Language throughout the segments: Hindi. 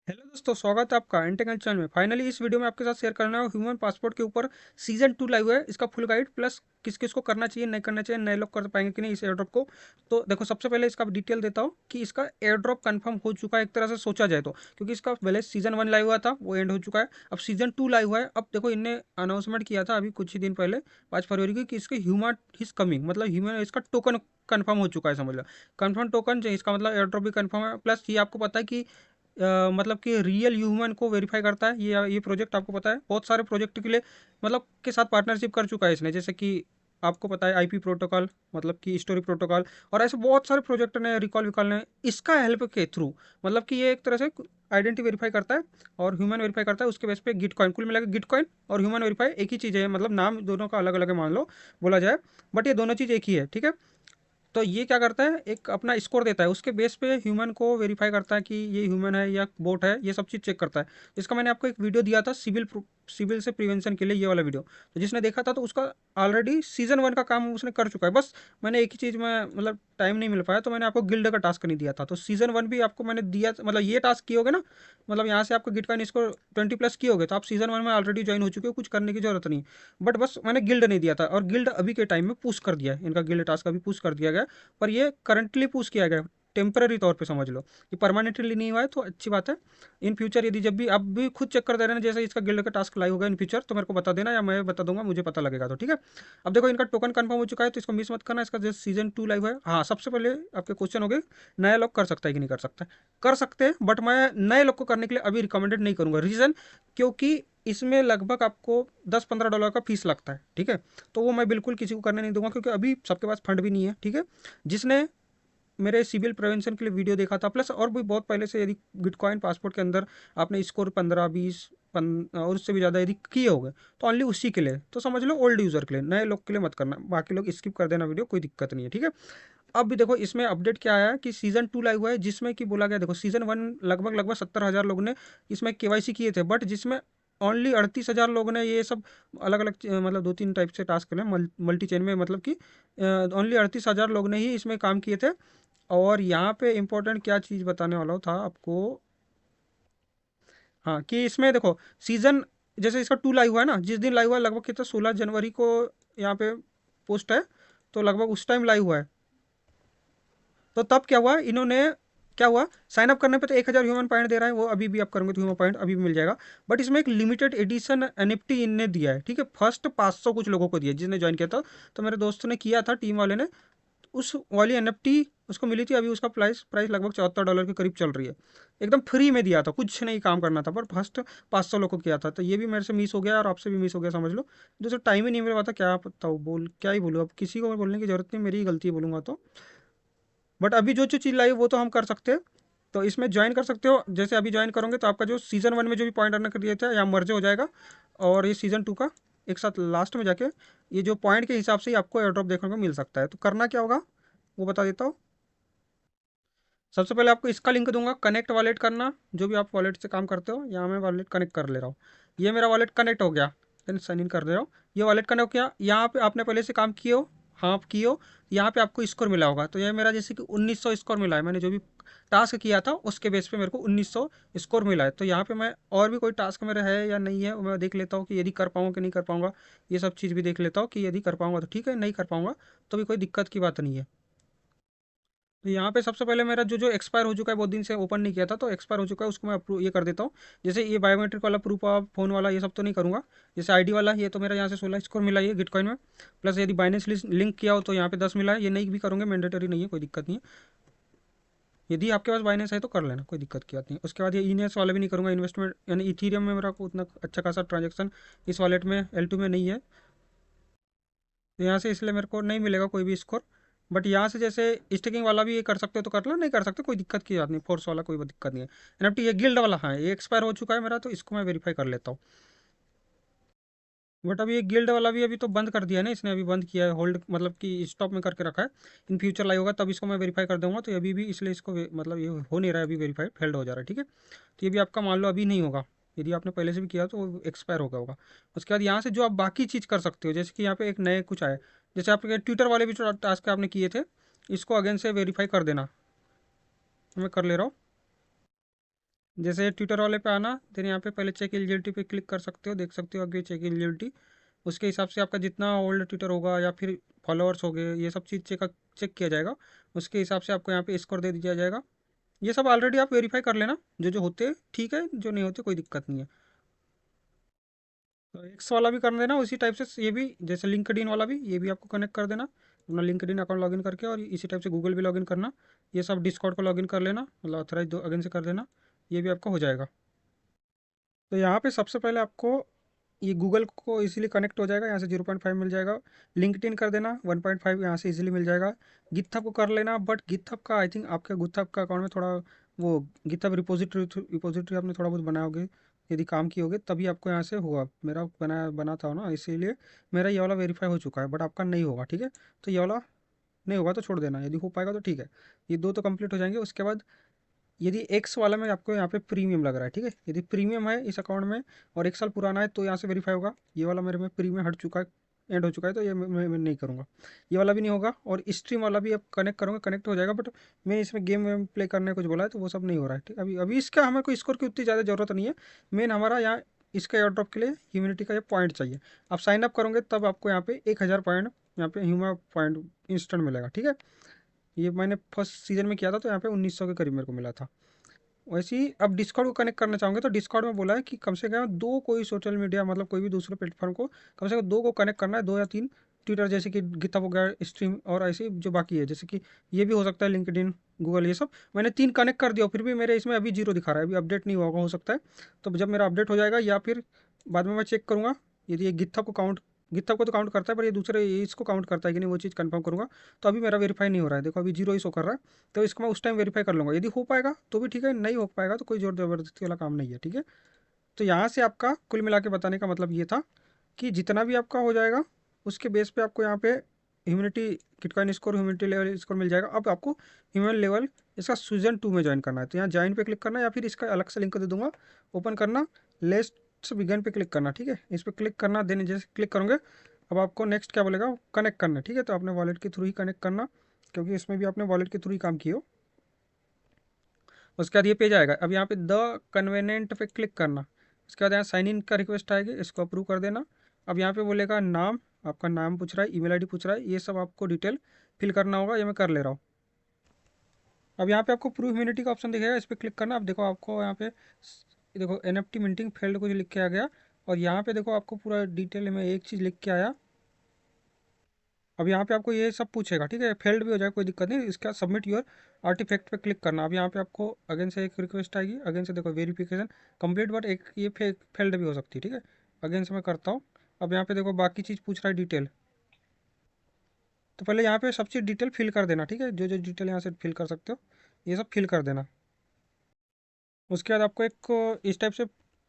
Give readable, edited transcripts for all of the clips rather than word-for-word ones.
हेलो दोस्तों, स्वागत है आपका एंटेकल चैनल में। फाइनली इस वीडियो में आपके साथ शेयर करना है ह्यूमन पासपोर्ट के ऊपर सीजन 2 लाइव है, इसका फुल गाइड प्लस किस किस को करना चाहिए नहीं करना चाहिए, नए लोग कर पाएंगे कि नहीं इस एयर ड्रॉप को। तो देखो, सबसे पहले इसका डिटेल देता हूँ कि इसका एयर ड्रॉप कन्फर्म हो चुका है एक तरह से सोचा जाए तो, क्योंकि इसका पहले सीजन 1 लाइव हुआ था, वो एंड हो चुका है। अब सीजन 2 लाइव हुआ है। अब देखो, इनने अनाउंसमेंट किया था अभी कुछ ही दिन पहले 5 फरवरी की कि इसके ह्यूमन इज कमिंग, मतलब ह्यूमन इसका टोकन कंफर्म हो चुका है, समझ लो। कंफर्म टोकन जो इसका मतलब एयर ड्रॉप भी कंफर्म है, प्लस ये आपको पता है कि मतलब कि रियल ह्यूमन को वेरीफाई करता है। ये प्रोजेक्ट आपको पता है बहुत सारे प्रोजेक्ट के लिए मतलब के साथ पार्टनरशिप कर चुका है इसने, जैसे कि आपको पता है आईपी प्रोटोकॉल, मतलब कि स्टोरी प्रोटोकॉल, और ऐसे बहुत सारे प्रोजेक्ट ने रिकॉल विकॉल ने इसका हेल्प के थ्रू, मतलब कि ये एक तरह से आइडेंटिटी वेरीफाई करता है और ह्यूमन वेरीफाई करता है। उसके बेस पे गिटकॉइन कुल मिला के गिटकॉइन और ह्यूमन वेरीफाई एक ही चीज़ है, मतलब नाम दोनों का अलग अलग है मान लो, बोला जाए, बट ये दोनों चीज़ एक ही है, ठीक है। तो ये क्या करता है, एक अपना स्कोर देता है, उसके बेस पे ह्यूमन को वेरीफाई करता है कि ये ह्यूमन है या बोट है, ये सब चीज़ चेक करता है। इसका मैंने आपको एक वीडियो दिया था सिविल से प्रिवेंशन के लिए, ये वाला वीडियो, तो जिसने देखा था तो उसका ऑलरेडी सीजन 1 का काम उसने कर चुका है। बस मैंने एक ही चीज़ में मतलब टाइम नहीं मिल पाया, तो मैंने आपको गिल्ड का टास्क नहीं दिया था। तो सीजन 1 भी आपको मैंने दिया, मतलब ये टास्क किए होगे ना, मतलब यहाँ से आपको गिटकॉइन स्कोर 20+ किए होगे, तो आप सीजन 1 में ऑलरेडी ज्वाइन हो चुके हो, कुछ करने की जरूरत नहीं। बट बस मैंने गिल्ड नहीं दिया था, और गिल्ड अभी के टाइम में पुश कर दिया है, इनका गिल्ड टास्क अभी पुश कर दिया गया। पर ये करंटली पुश किया गया, टेम्पररी तौर पे समझ लो। ये परमानेंटली नहीं हुआ है तो अच्छी बात है। इन फ्यूचर यदि जब भी आप भी खुद चेक कर दे रहे हैं, जैसे इसका गिल्ड का टास्क लाइव होगा इन फ्यूचर, तो मेरे को बता देना या मैं बता दूंगा, मुझे पता लगेगा तो ठीक है। अब देखो, इनका टोकन कंफर्म हो चुका है, तो इसको मिस मत करना। इसका जैसे सीजन 2 लाइव है। हाँ, सबसे पहले आपके क्वेश्चन हो गए, नया लोग कर सकता है कि नहीं कर सकता है। कर सकते हैं, बट मैं नए लोग को करने के लिए अभी रिकमेंडेड नहीं करूंगा। रीज़न, क्योंकि इसमें लगभग आपको $10-15 का फीस लगता है, ठीक है। तो वो मैं बिल्कुल किसी को करने नहीं दूंगा, क्योंकि अभी सबके पास फंड भी नहीं है, ठीक है। जिसने मेरे सिविल प्रिवेंशन के लिए वीडियो देखा था, प्लस और भी बहुत पहले से, यदि बिटकॉइन पासपोर्ट के अंदर आपने स्कोर 15-20 और उससे भी ज़्यादा यदि किए होंगे, तो ओनली उसी के लिए, तो समझ लो ओल्ड यूज़र के लिए, नए लोग के लिए मत करना। बाकी लोग स्किप कर देना वीडियो, कोई दिक्कत नहीं है, ठीक है। अब भी देखो, इसमें अपडेट क्या आया है कि सीजन 2 लाइव हुआ है, जिसमें कि बोला गया, देखो सीजन 1 लगभग लगभग 70,000 लोग ने इसमें केवाईसी किए थे, बट जिसमें ओनली 38,000 लोगों ने ये सब अलग अलग मतलब 2-3 टाइप से टास्क करें मल्टी चेन में, मतलब कि ओनली 38,000 लोग ने ही इसमें काम किए थे। और यहाँ पे इम्पोर्टेंट क्या चीज़ बताने वाला था आपको, हाँ, कि इसमें देखो सीजन, जैसे इसका 2 लाइव हुआ है ना, जिस दिन लाइव हुआ है लगभग कितना 16 जनवरी को यहाँ पे पोस्ट है, तो लगभग उस टाइम लाइव हुआ है। तो तब क्या हुआ, इन्होंने क्या हुआ, साइन अप करने पे तो 1,000 ह्यूमन पॉइंट दे रहा है, वो अभी भी आप करोगे तो ह्यूमन पॉइंट अभी भी मिल जाएगा। बट इसमें एक लिमिटेड एडिशन एनएफटी इनने दिया है, ठीक है। फर्स्ट 500 कुछ लोगों को दिया जिसने ज्वाइन किया था। तो मेरे दोस्त ने किया था, टीम वाले ने, उस वाली एनएफटी उसको मिली थी। अभी उसका प्राइस प्राइस लगभग $74 के करीब चल रही है। एकदम फ्री में दिया था, कुछ नहीं काम करना था, पर फर्स्ट 500 लोग को किया था। तो ये भी मेरे से मिस हो गया और आपसे भी मिस हो गया, समझ लो। दूसरा टाइम ही नहीं मिल पाता, क्या बताऊँ, बोल क्या ही बोलूँ, अब किसी को बोलने की जरूरत नहीं, मेरी ही गलती है बोलूँगा तो। बट अभी जो जो चीज़ लाई वो तो हम कर सकते हैं। तो इसमें ज्वाइन कर सकते हो, जैसे अभी ज्वाइन करोगे तो आपका जो सीज़न 1 में जो भी पॉइंट अर्न कर दिए थे यहाँ मर्ज हो जाएगा, और ये सीज़न 2 का एक साथ लास्ट में जाके ये जो पॉइंट के हिसाब से ही आपको एयर ड्रॉप देखने को मिल सकता है। तो करना क्या होगा वो बता देता हूँ। सबसे पहले आपको इसका लिंक दूंगा, कनेक्ट वॉलेट करना। जो भी आप वॉलेट से काम करते हो, यहाँ मैं वॉलेट कनेक्ट कर ले रहा हूँ। ये मेरा वॉलेट कनेक्ट हो गया, देन साइन इन कर दे रहा हूँ। ये वॉलेट कनेक्ट हो गया, यहाँ पे आपने पहले से काम किए हो, हाँ आप किए हो। यहाँ पे आपको स्कोर मिला होगा, तो ये मेरा जैसे कि 1900 स्कोर मिला है। मैंने जो भी टास्क किया था उसके बेस पे मेरे को 1900 स्कोर मिला है। तो यहाँ पे मैं और भी कोई टास्क मेरा है या नहीं है वो मैं देख लेता हूँ, कि यदि कर पाऊँगा कि नहीं कर पाऊँगा। ये सब चीज़ भी देख लेता हूँ कि यदि कर पाऊँगा तो ठीक है, नहीं कर पाऊँगा तो भी कोई दिक्कत की बात नहीं है। तो यहाँ पे सबसे पहले मेरा जो जो एक्सपायर हो चुका है, बहुत दिन से ओपन नहीं किया था, तो एक्सपायर हो चुका है, उसको मैं अप्रूव ये कर देता हूँ। जैसे ये बायोमेट्रिक वाला प्रूफ ऑफ फोन वाला ये सब तो नहीं करूँगा। जैसे आईडी वाला, ये तो मेरा यहाँ से 16 स्कोर मिला है गिटकॉइन में। प्लस यदि बाइनेंस लिंक किया हो तो यहाँ पे 10 मिला है। ये नहीं भी करूँगे, मैंडेटरी नहीं है, कोई दिक्कत नहीं है। यदि आपके पास बाइनेंस है तो कर लेना, कोई दिक्कत की बात नहीं। उसके बाद ये इनेस वाला भी नहीं करूँगा, इन्वेस्टमेंट यानी इथीरियम में मेरा को उतना अच्छा खासा ट्रांजेक्शन इस वॉलेट में L2 में नहीं है, तो यहाँ से इसलिए मेरे को नहीं मिलेगा कोई भी स्कोर। बट यहाँ से जैसे स्टेकिंग वाला भी ये कर सकते हो तो कर लो, नहीं कर सकते कोई दिक्कत की बात नहीं, फोर्स वाला कोई दिक्कत नहीं है। एनएफटी ये गिल्ड वाला, हाँ ये एक्सपायर हो चुका है मेरा, तो इसको मैं वेरीफाई कर लेता हूँ। बट अभी ये गिल्ड वाला भी अभी तो बंद कर दिया है ना इसने, अभी बंद किया है, होल्ड मतलब कि स्टॉप में करके रखा है। इन फ्यूचर लाइव होगा तब इसको मैं वेरीफाई कर दूंगा। तो ये अभी भी इसलिए इसको मतलब ये हो नहीं रहा है अभी, वेरीफाई फेल्ड हो जा रहा है, ठीक है। तो ये भी आपका मान लो अभी नहीं होगा, यदि आपने पहले से भी किया तो वो एक्सपायर हो गया होगा। उसके बाद यहाँ से जो आप बाकी चीज़ कर सकते हो, जैसे कि यहाँ पे एक नए कुछ आए, जैसे आपके ट्विटर वाले भी जो टास्क आपने किए थे, इसको अगेन से वेरीफाई कर देना। मैं कर ले रहा हूँ। जैसे ट्विटर वाले पे आना, देन यहाँ पे पहले चेक एलिजिबिलिटी पे क्लिक कर सकते हो, देख सकते हो आगे चेक एलिजिबिलिटी। उसके हिसाब से आपका जितना ओल्ड ट्विटर होगा या फिर फॉलोअर्स हो गए, ये सब चीज़ चेक किया जाएगा। उसके हिसाब से आपको यहाँ पे स्कोर दे दिया जाएगा। ये सब ऑलरेडी आप वेरीफाई कर लेना, जो जो होते ठीक है, जो नहीं होते कोई दिक्कत नहीं है। तो एक्स वाला भी कर देना उसी टाइप से, ये भी जैसे लिंक्डइन वाला भी, ये भी आपको कनेक्ट कर देना अपना लिंक्डइन अकाउंट लॉगिन करके, और इसी टाइप से गूगल भी लॉगिन करना। ये सब डिस्कॉर्ड को लॉगिन कर लेना, मतलब ऑथराइज दो अगेन से कर देना, ये भी आपका हो जाएगा। तो यहाँ पे सबसे पहले आपको ये गूगल को इजीली कनेक्ट हो जाएगा, यहाँ से 0.5 मिल जाएगा। लिंक्डइन कर देना 1.5, यहाँ से इजीली मिल जाएगा। गिithub को कर लेना, बट गिithub का आई थिंक आपके गिithub का अकाउंट में थोड़ा वो गिithub रिपोजिटरी आपने थोड़ा बहुत बनाए होगे, यदि काम किए होगे तभी आपको यहाँ से होगा। मेरा बना था ना, इसीलिए मेरा ये वाला वेरीफाई हो चुका है, बट आपका नहीं होगा, ठीक है। तो ये वाला नहीं होगा तो छोड़ देना, यदि हो पाएगा तो ठीक है। ये दो तो कंप्लीट हो जाएंगे। उसके बाद यदि एक्स वाला में आपको यहाँ पे प्रीमियम लग रहा है, ठीक है, यदि प्रीमियम है इस अकाउंट में और 1 साल पुराना है तो यहाँ से वेरीफाई होगा। ये वाला मेरे में प्रीमियम हट चुका है, एंड हो चुका है, तो ये मैं नहीं करूँगा। ये वाला भी नहीं होगा, और स्ट्रीम वाला भी अब कनेक्ट करूँगा, कनेक्ट हो जाएगा, बट मैंने इसमें गेम वेम प्ले करने कुछ बोला है तो वो सब नहीं हो रहा है, ठीक है। अभी अभी इसका हमें कोई स्कोर की उतनी ज़्यादा ज़रूरत नहीं है। मेन हमारा यहाँ इसका एयर ड्रॉप के लिए ह्यूमिनिटी का ये पॉइंट चाहिए। आप साइन अप करोगे तब आपको यहाँ पे 1,000 पॉइंट, यहाँ पे ह्यूमा पॉइंट इंस्टेंट मिलेगा, ठीक है। ये मैंने फर्स्ट सीजन में किया था तो यहाँ पे 1900 के करीब मेरे को मिला था। वैसे ही अब डिस्कॉर्ड को कनेक्ट करना चाहोगे तो डिस्कॉर्ड में बोला है कि कम से कम दो कोई सोशल मीडिया, मतलब कोई भी दूसरे प्लेटफॉर्म को कम से कम दो को कनेक्ट करना है, दो या तीन। ट्विटर जैसे कि गिटहब हो गया, स्ट्रीम, और ऐसे जो बाकी है जैसे कि ये भी हो सकता है लिंक्डइन, गूगल, ये सब मैंने 3 कनेक्ट कर दिया, फिर भी मेरे इसमें अभी 0 दिखा रहा है, अभी अपडेट नहीं होगा, हो सकता है। तो जब मेरा अपडेट हो जाएगा या फिर बाद में मैं चेक करूँगा, यदि ये गिटहब को तो काउंट करता है, पर ये दूसरे ये इसको काउंट करता है कि नहीं, वो चीज़ कंफर्म करूँगा। तो अभी मेरा वेरीफाई नहीं हो रहा है, देखो अभी 0 ही शो कर रहा है। तो इसको मैं उस टाइम वेरीफाई कर लूँगा, यदि हो पाएगा तो भी ठीक है, नहीं हो पाएगा तो कोई ज़ोर ज़बरदस्ती वाला काम नहीं है, ठीक है। तो यहाँ से आपका कुल मिला के बताने का मतलब ये था कि जितना भी आपका हो जाएगा उसके बेस पे आपको यहाँ पे humanity kitcoin score, humanity level score मिल जाएगा। अब आपको ह्यूमन लेवल इसका सीजन 2 में ज्वाइन करना है, तो यहाँ ज्वाइन पे क्लिक करना, या फिर इसका अलग से लिंक दे दूंगा, ओपन करना, लेट्स बिगिन पे क्लिक करना, ठीक है। इस पर क्लिक करना, देन जैसे क्लिक करोगे अब आपको नेक्स्ट क्या बोलेगा, कनेक्ट करना, ठीक है। तो आपने वॉलेट के थ्रू ही कनेक्ट करना, क्योंकि इसमें भी आपने वॉलेट के थ्रू ही काम किया हो। उसके बाद ये पेज आएगा, अब यहाँ पे द कन्वेनेंट पे क्लिक करना। उसके बाद यहाँ साइन इन का रिक्वेस्ट आएगी, इसको अप्रूव कर देना। अब यहाँ पे बोलेगा नाम, आपका नाम पूछ रहा है, ईमेल आईडी पूछ रहा है, ये सब आपको डिटेल फिल करना होगा, ये मैं कर ले रहा हूँ। अब यहाँ पे आपको प्रूव इम्यूनिटी का ऑप्शन दिखेगा, इस पर क्लिक करना। अब देखो आपको यहाँ पे देखो NFT मिंटिंग फेल्ड कुछ लिख के आ गया, और यहाँ पे देखो आपको पूरा डिटेल में एक चीज़ लिख के आया। अब यहाँ पे आपको ये सब पूछेगा, ठीक है, फेल्ड भी हो जाए कोई दिक्कत नहीं, इसका सबमिट योर आर्टिफैक्ट पे क्लिक करना। अब यहाँ पे आपको अगेन से एक रिक्वेस्ट आएगी, अगेन से देखो वेरिफिकेशन कंप्लीट, बट एक ये फेल्ड भी हो सकती है, ठीक है। अगेन से मैं करता हूँ। अब यहाँ पे देखो बाकी चीज़ पूछ रहा है डिटेल, तो पहले यहाँ पे सब चीज़ डिटेल फिल कर देना, ठीक है, जो जो डिटेल यहाँ से फिल कर सकते हो ये सब फिल कर देना। उसके बाद आपको एक इस टाइप से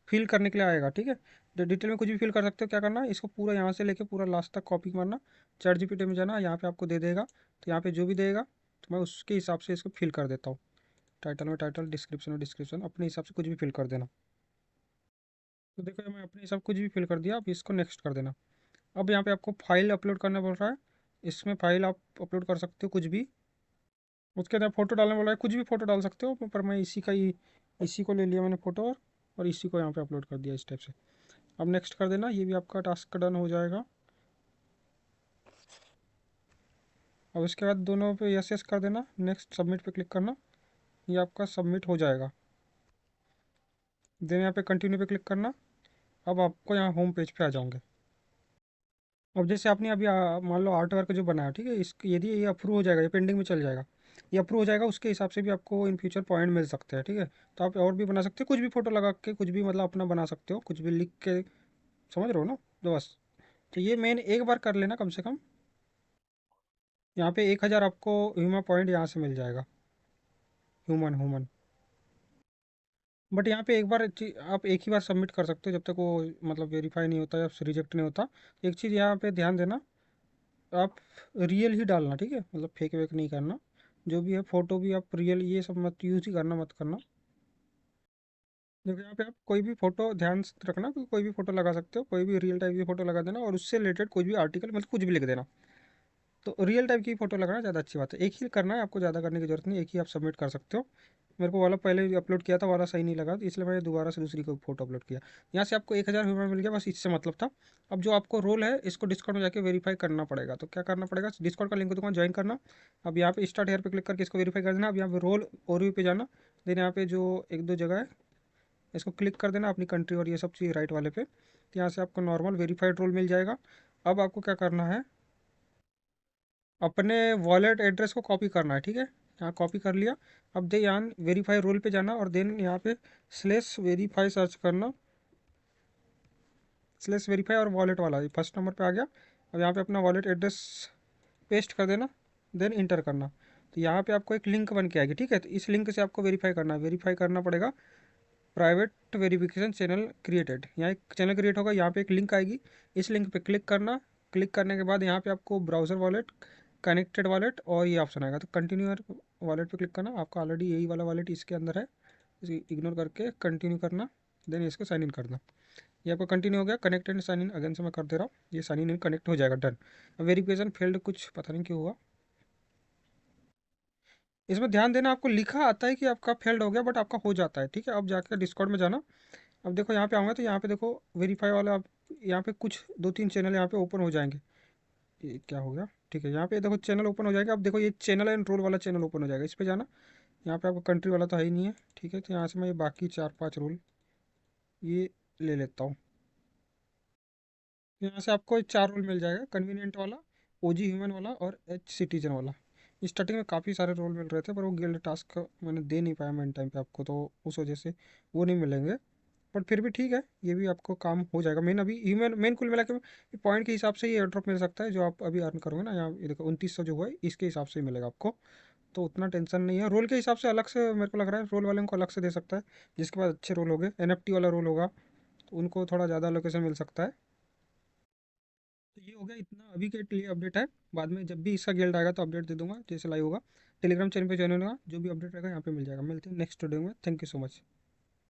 फिल करने के लिए आएगा, ठीक है। जो डिटेल में कुछ भी फिल कर सकते हो, क्या करना है, इसको पूरा यहाँ से लेके पूरा लास्ट तक कॉपी मारना, चैट जीपीटी में जाना, यहाँ पे आपको दे देगा, तो यहाँ पे जो भी देगा तो मैं उसके हिसाब से इसको फिल कर देता हूँ। टाइटल में टाइटल, डिस्क्रिप्शन में डिस्क्रिप्शन, अपने हिसाब से कुछ भी फिल कर देना। तो देखो मैं अपने हिसाब से कुछ भी फिल कर दिया, अब इसको नेक्स्ट कर देना। अब यहाँ पे आपको फाइल अपलोड करना पड़ रहा है, इसमें फाइल आप अपलोड कर सकते हो कुछ भी। उसके अंदर फोटो डालने वाला है, कुछ भी फोटो डाल सकते हो, पर मैं इसी का ही, इसी को ले लिया मैंने फ़ोटो, और इसी को यहाँ पे अपलोड कर दिया इस टाइप से। अब नेक्स्ट कर देना, ये भी आपका टास्क डन हो जाएगा। अब इसके बाद दोनों पे यस यस कर देना, नेक्स्ट सबमिट पे क्लिक करना, ये आपका सबमिट हो जाएगा। देन यहाँ पे कंटिन्यू पे क्लिक करना। अब आपको यहाँ होम पेज पे आ जाओगे। अब जैसे आपने अभी मान लो आर्ट वर्क जो बनाया, ठीक है, इस यदि ये अप्रूव हो जाएगा, ये पेंडिंग में चल जाएगा, ये अप्रूव हो जाएगा, उसके हिसाब से भी आपको इन फ्यूचर पॉइंट मिल सकते हैं, ठीक है। तो आप और भी बना सकते हो, कुछ भी फोटो लगा के कुछ भी मतलब अपना बना सकते हो, कुछ भी लिख के, समझ रहे हो ना। तो बस, तो ये मेन एक बार कर लेना कम से कम। यहाँ पे 1,000 आपको ह्यूमन पॉइंट यहाँ से मिल जाएगा, ह्यूमन ह्यूमन। बट यहाँ पे एक बार आप एक ही बार सबमिट कर सकते हो, जब तक वो मतलब वेरीफाई नहीं होता या रिजेक्ट नहीं होता। एक चीज़ यहाँ पे ध्यान देना, आप रियल ही डालना, ठीक है, मतलब फेक वेक नहीं करना। जो भी है फ़ोटो भी आप रियल, ये सब मत यूज़ ही करना, मत करना। देखो यहाँ पे आप कोई भी फ़ोटो ध्यान से रखना कि कोई भी फ़ोटो लगा सकते हो, कोई भी रियल टाइप की फ़ोटो लगा देना, और उससे रिलेटेड कोई भी आर्टिकल मतलब कुछ भी लिख देना। तो रियल टाइप की फ़ोटो लगाना ज़्यादा अच्छी बात है, एक ही करना है आपको, ज़्यादा करने की ज़रूरत नहीं, एक ही आप सबमिट कर सकते हो। मेरे को वाला पहले अपलोड किया था वाला सही नहीं लगा, तो इसलिए मैंने दोबारा से दूसरी को फोटो अपलोड किया। यहाँ से आपको 1000 ह्यूमन मिल गया, बस इससे मतलब था। अब जो आपको रोल है इसको डिस्कॉर्ड में जाके वेरीफाई करना पड़ेगा। तो क्या करना पड़ेगा, डिस्कॉर्ड का लिंक दूंगा, ज्वाइन करना। अब यहाँ पे स्टार्ट हेयर पे क्लिक करके इसको वेरीफाई कर देना। अब यहाँ पे रोल ओवरव्यू पे जाना, देन यहाँ पे जो एक दो जगह है इसको क्लिक कर देना, अपनी कंट्री और ये सब चीज़ राइट वाले पे। तो यहाँ से आपको नॉर्मल वेरीफाइड रोल मिल जाएगा। अब आपको क्या करना है, अपने वॉलेट एड्रेस को कॉपी करना है, ठीक है। यहाँ कॉपी कर लिया। अब दे यहाँ वेरीफाई रोल पे जाना और देन यहाँ पे स्लेस वेरीफाई सर्च करना। स्लेस वेरीफाई और वॉलेट वाला फर्स्ट नंबर पे आ गया। अब यहाँ पे अपना वॉलेट एड्रेस पेस्ट कर देना, देन इंटर करना। तो यहाँ पे आपको एक लिंक बन के आएगी, ठीक है। तो इस लिंक से आपको वेरीफाई करना है, वेरीफाई करना पड़ेगा। प्राइवेट वेरिफिकेशन चैनल क्रिएटेड, यहाँ एक चैनल क्रिएट होगा, यहाँ पे एक लिंक आएगी, इस लिंक पे क्लिक करना। क्लिक करने के बाद यहाँ पे आपको ब्राउज़र वॉलेट, कनेक्टेड वॉलेट और ये ऑप्शन आएगा। तो कंटिन्यू वॉलेट पे क्लिक करना, आपका ऑलरेडी यही वाला वॉलेट इसके अंदर है, इसे इग्नोर करके कंटिन्यू करना, देन इसको साइन इन करना। ये आपका कंटिन्यू हो गया। Connect and sign in again से मैं कर दे रहा हूँ, ये साइन इन कनेक्ट हो जाएगा, डन। वेरिफिकेशन फेल्ड, कुछ पता नहीं क्यों हुआ। इसमें ध्यान देना, आपको लिखा आता है कि आपका फेल्ड हो गया, बट आपका हो जाता है, ठीक है। अब जाकर डिस्कॉर्ड में जाना। अब देखो यहाँ पे आऊँगा तो यहाँ पे देखो वेरीफाई वाला, अब यहाँ पे कुछ दो तीन चैनल यहाँ पे ओपन हो जाएंगे। ये क्या हो गया, ठीक है। यहाँ पे देखो चैनल ओपन हो जाएगा। अब देखो ये चैनल एंड रोल वाला चैनल ओपन हो जाएगा, इस पे जाना। यहाँ पे आपको कंट्री वाला तो है ही नहीं है, ठीक है। तो यहाँ से मैं ये बाकी 4-5 रोल ये ले लेता हूँ। यहाँ से आपको 4 रोल मिल जाएगा, कन्वीनियंट वाला, ओजी ह्यूमन वाला और एच सिटीजन वाला। स्टार्टिंग में काफ़ी सारे रोल मिल रहे थे, पर वो गिल्ड टास्क मैंने दे नहीं पाया मेन टाइम पे आपको, तो उस वजह से वो नहीं मिलेंगे। बट फिर भी ठीक है, ये भी आपको काम हो जाएगा। मेन अभी ह्यूमन मेन कुल मिला के पॉइंट के हिसाब से ये एयर ड्रॉप मिल सकता है, जो आप अभी अर्न करोगे ना। यहाँ ये देखो 2900 जो हुआ है इसके हिसाब से ही मिलेगा आपको। तो उतना टेंशन नहीं है। रोल के हिसाब से अलग से मेरे को लग रहा है रोल वाले को अलग से दे सकता है, जिसके पास अच्छे रोल हो गए, एनएफटी वाला रोल होगा तो उनको थोड़ा ज़्यादा लोकेशन मिल सकता है। तो ये हो गया, इतना अभी के लिए अपडेट है। बाद में जब भी इसका गिल्ड आएगा तो अपडेट दे दूंगा, जैसे लाइव होगा। टेलीग्राम चैनल पे ज्वाइन होगा, जो भी अपडेट रहेगा यहाँ पे मिल जाएगा। मिलते हैं नेक्स्ट वीडियो में, थैंक यू सो मच।